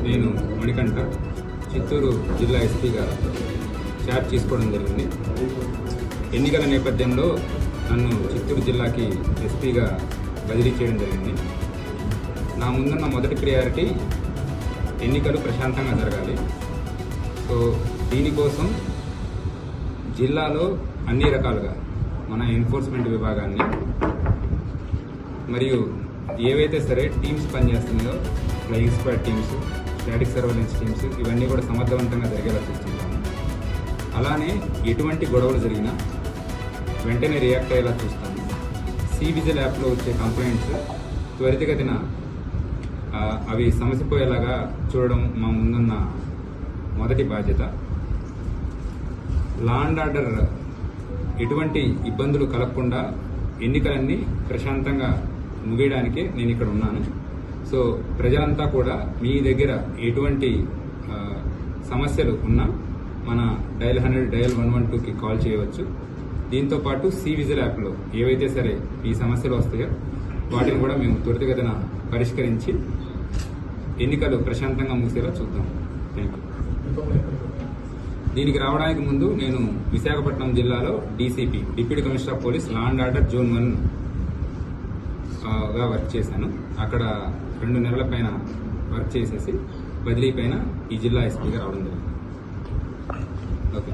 నేను మణికంఠ చిత్తూరు జిల్లా ఎస్పీగా ఛార్జ్ తీసుకోవడం జరిగింది. ఎన్నికల నేపథ్యంలో నన్ను చిత్తూరు జిల్లాకి ఎస్పీగా బదిలీ చేయడం జరిగింది. నా ముందున్న మొదటి ప్రియారిటీ ఎన్నికలు ప్రశాంతంగా జరగాలి. సో దీనికోసం జిల్లాలో అన్ని రకాలుగా మన ఎన్ఫోర్స్మెంట్ విభాగాన్ని మరియు ఏవైతే సరే టీమ్స్ పనిచేస్తున్నాయో flying squad teams, static surveillance teams, ఇవన్నీ కూడా సమర్థవంతంగా జరిగేలా చూస్తుంటాము. అలానే ఎటువంటి గొడవలు జరిగినా వెంటనే రియాక్ట్ అయ్యేలా చూస్తాము. సివిజిల్ యాప్లో వచ్చే కంప్లైంట్స్ త్వరితగతిన అవి సమసిపోయేలాగా చూడడం మా ముందున్న మొదటి బాధ్యత. లా అండ్ ఆర్డర్ ఎటువంటి ఇబ్బందులు కలగకుండా ఎన్నికలన్నీ ప్రశాంతంగా ముగియడానికే నేను ఇక్కడ ఉన్నాను. సో ప్రజలంతా కూడా మీ దగ్గర ఎటువంటి సమస్యలు ఉన్నా మన డయల్ 100, డయల్ 112కి కాల్ చేయవచ్చు. దీంతోపాటు సివిజిల్ యాప్లో ఏవైతే సరే ఈ సమస్యలు వస్తాయో వాటిని కూడా మేము త్వరితగతిన పరిష్కరించి ఎన్నికలు ప్రశాంతంగా ముగిసేలా చూద్దాం. Thank you. దీనికి రావడానికి ముందు నేను విశాఖపట్నం జిల్లాలో DCP, deputy commissioner of police, law and order zone 1 గా వర్క్ చేశాను. అక్కడ 2 నెలల పైన వర్క్ చేసేసి బదిలీ పైన ఈ జిల్లా ఎస్పీగా రావడం జరిగింది. ఓకే.